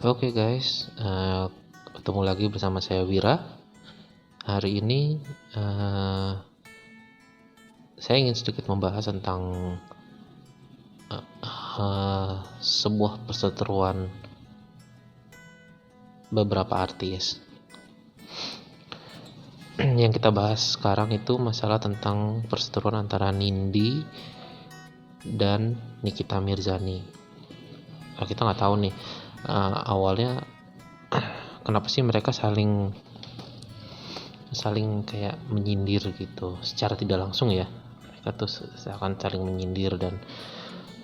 Oke guys, ketemu lagi bersama saya Wira. Hari ini saya ingin sedikit membahas tentang sebuah perseteruan beberapa artis. Yang kita bahas sekarang itu masalah tentang perseteruan antara Nindi dan Nikita Mirzani. Nah, kita nggak tahu nih awalnya kenapa sih mereka saling kayak menyindir gitu secara tidak langsung ya. Mereka tuh akan saling menyindir, dan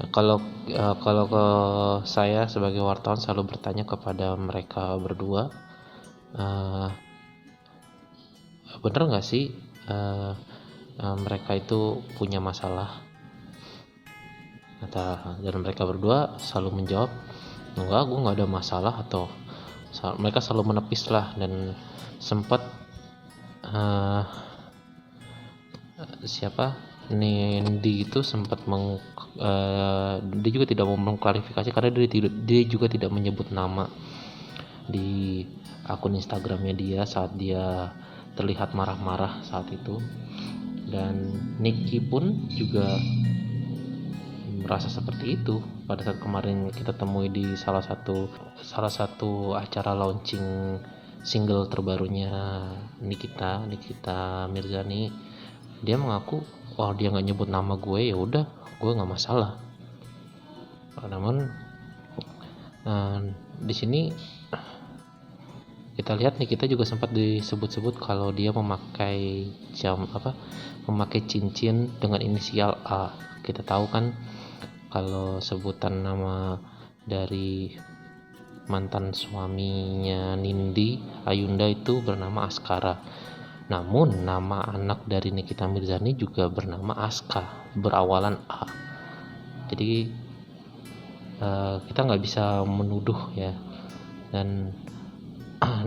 kalau ke saya sebagai wartawan selalu bertanya kepada mereka berdua, bener nggak sih mereka itu punya masalah? Dan mereka berdua selalu menjawab, enggak, gue nggak ada masalah, atau mereka selalu menepis lah. Dan sempat Nindi itu sempat dia juga tidak mau mengklarifikasi karena dia juga tidak menyebut nama di akun Instagramnya dia saat dia terlihat marah-marah saat itu. Dan Nicky pun juga merasa seperti itu pada saat kemarin kita temui di salah satu acara launching single terbarunya Nikita Mirzani. Dia mengaku, dia nggak nyebut nama gue, ya udah gue nggak masalah. Namun di sini kita lihat Nikita juga sempat disebut-sebut kalau dia memakai cincin dengan inisial A. Kita tahu kan kalau sebutan nama dari mantan suaminya Nindi, Ayunda, itu bernama Askara. Namun nama anak dari Nikita Mirzani juga bernama Aska, berawalan A. Jadi kita nggak bisa menuduh ya. Dan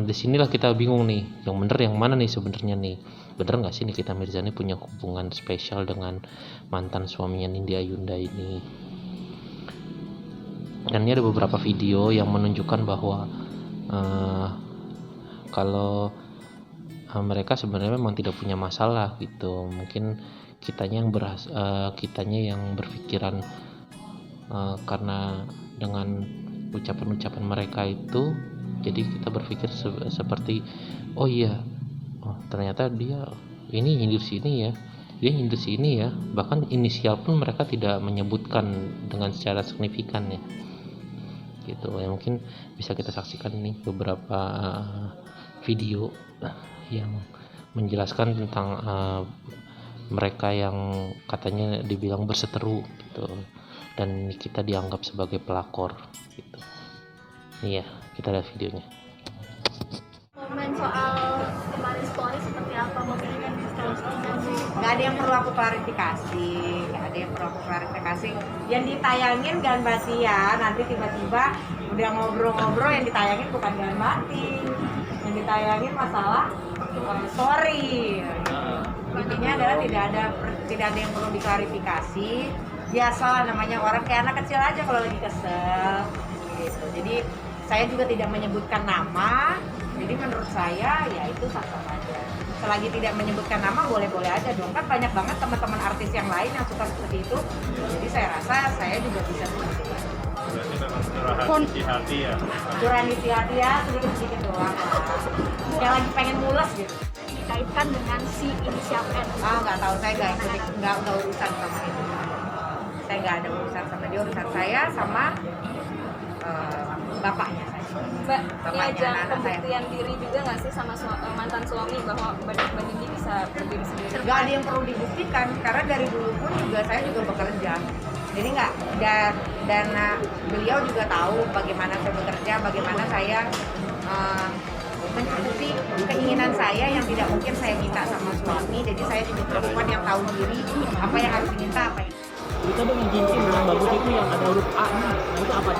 disinilah kita bingung nih, yang bener yang mana nih sebenarnya nih. Bener nggak sih Nikita Mirzani punya hubungan spesial dengan mantan suaminya Nindi Ayunda ini? Dan ini ada beberapa video yang menunjukkan bahwa kalau mereka sebenarnya memang tidak punya masalah gitu. Mungkin kitanya yang berpikiran karena dengan ucapan-ucapan mereka itu, jadi kita berpikir seperti ternyata dia ini nyindir sini ya, bahkan inisial pun mereka tidak menyebutkan dengan secara signifikan ya gitu. Ya mungkin bisa kita saksikan nih beberapa video yang menjelaskan tentang mereka yang katanya dibilang berseteru gitu, dan kita dianggap sebagai pelakor gitu. Nih ya, kita lihat videonya. Komen soal kemarin story seperti apa, maksudnya kan nggak ada yang perlu aku klarifikasi, yang ditayangin Gan Basia, nanti tiba-tiba udah ngobrol-ngobrol, yang ditayangin bukan Gan Bati, yang ditayangin masalah story. Intinya adalah tidak ada yang perlu diklarifikasi, biasalah namanya orang kayak anak kecil aja kalau lagi kesel gitu. Jadi saya juga tidak menyebutkan nama, jadi menurut saya ya itu sah-sah saja. Selagi tidak menyebutkan nama, boleh-boleh aja dong. Kan banyak banget teman-teman artis yang lain yang suka seperti itu. Jadi saya rasa saya juga bisa seperti itu. Berarti memang curahan isi hati ya? Curahan isi hati ya, sedikit-sedikit doang lah. Kayak lagi pengen mules gitu. dikaitkan dengan si inisial N. Nggak tahu, saya nggak urusan sama itu. Saya nggak ada urusan sama dia, urusan saya sama bapaknya saya. Mbak, Bapaknya diajak anak saya. pembuktian diri juga nggak sih sama mantan suami bahwa Mbak Nindi bisa berdiri sendiri? Nggak ada yang perlu dibuktikan, karena dari dulu pun juga saya juga bekerja. Jadi nggak, dan beliau juga tahu bagaimana saya bekerja, bagaimana saya mencukupi keinginan saya yang tidak mungkin saya minta sama suami. Jadi saya juga perempuan yang tahu diri apa yang harus diminta, apa yang Kita dengan cincin dengan bagus itu yang ada huruf A nya, itu apa?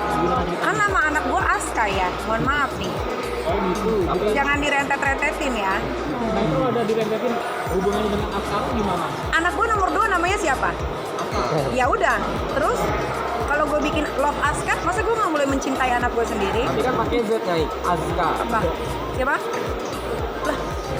kan nama anak gua Aska ya, mohon maaf nih. Oh gitu. Jangan direntet-rentetin ya. Nah itu ada direntetin hubungannya dengan Askara gimana? Anak gua nomor 2 namanya siapa? Ya udah, terus Kalau gue bikin love Aska, masa gue nggak boleh mencintai anak gue sendiri? Tapi kan pakai Z nih, Azka. Apa? Siapa? Lah,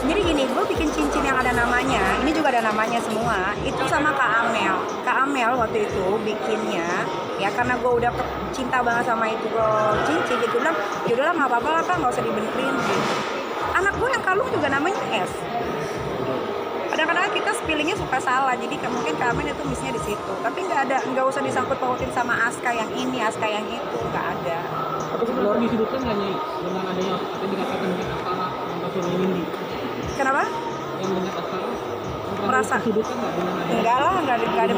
jadi gini, gue bikin cincin yang ada namanya, ini juga ada namanya semua. Itu sama Kak Amel. Kak Amel waktu itu bikinnya, ya karena gue udah cinta banget sama itu gue cincin, dia bilang, yaudahlah nggak apa-apa lah Kak, nggak usah dibenerin. Anak gue yang kalung juga namanya S. Kadang-kadang kita spellingnya suka salah, jadi mungkin Kak Amin itu missnya di situ. Tapi nggak usah disangkut pautin sama Aska yang ini, Aska yang itu, nggak ada. Tapi sebenarnya disudutkan nggak Nyai dengan adanya apa yang dikatakan dengan Askara yang suami Windy? Kenapa? Yang dengan Askara Merasa disudutkan nggak dengan adanya? enggak lah, nggak ada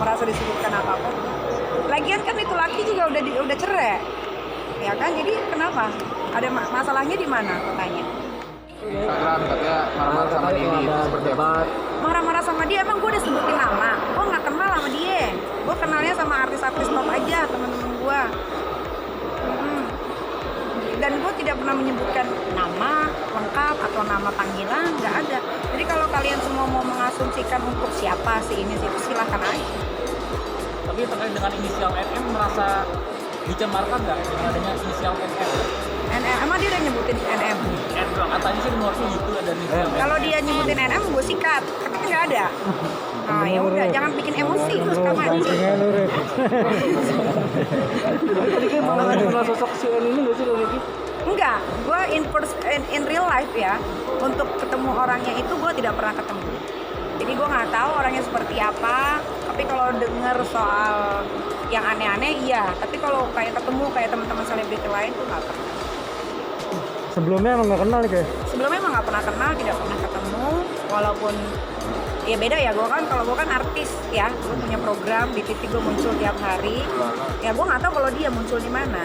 merasa disebutkan apa-apa. Lagian kan itu laki juga udah cerai, ya kan? Jadi kenapa? Ada masalahnya di mana? Katanya. Instagram katanya marah-marah sama Didi itu seperti apa? Marah-marah sama dia, emang gue udah sebutin nama. Gue nggak kenal sama dia. Gue kenalnya sama artis-artis top aja, temen-temen gue. Dan gue tidak pernah menyebutkan nama lengkap atau nama panggilan, nggak ada. Jadi kalau kalian semua mau mengasumsikan untuk siapa sih ini sih, silahkan aja. Tapi terkait dengan inisial NM merasa dicemarkan nggak dengan adanya inisial NM? NM, emang dia udah nyebutin NM? Katanya sih menurutku gitu ada inisial NM. Kalau dia nyebutin NM, gue sikat. Tapi kan nggak ada. Nah ya udah, jangan bikin emosi terus kamu. Tadi kan pernah sosok si N ini nggak sih lo Miki? Enggak, gue in real life ya, untuk ketemu orangnya itu gue tidak pernah ketemu. Jadi gue nggak tahu orangnya seperti apa. Tapi kalau denger soal yang aneh-aneh iya. Tapi kalau kayak ketemu kayak teman-teman selebriti lain tuh nggak pernah. Sebelumnya emang nggak kenal ya? Sebelumnya emang nggak pernah kenal, tidak pernah ketemu. Walaupun ya beda ya, kalau gue kan artis ya, gue punya program di TV, gue muncul tiap hari. Ya gue nggak tahu kalau dia muncul di mana.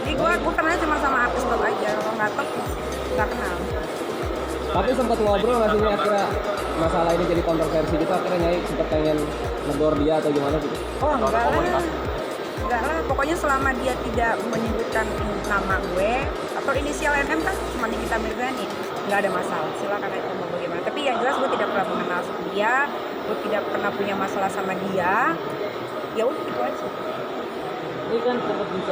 Jadi gue kenalnya cuma sama artis top aja, kalau nggak top nggak kenal. Tapi sempat ngobrol nggak sih Nyai, akhirnya masalah ini jadi kontroversi gitu, akhirnya Nyai sempat pengen negor dia atau gimana gitu? Oh enggak lah, pokoknya selama dia tidak menyebutkan nama gue atau inisial NM kan cuma Nikita Mirzani, nggak ada masalah, silakan aja mau bagaimana. Tapi yang jelas gue tidak pernah mengenal dia, gue tidak pernah punya masalah sama dia, ya udah gitu aja. Ini kan sempat bisa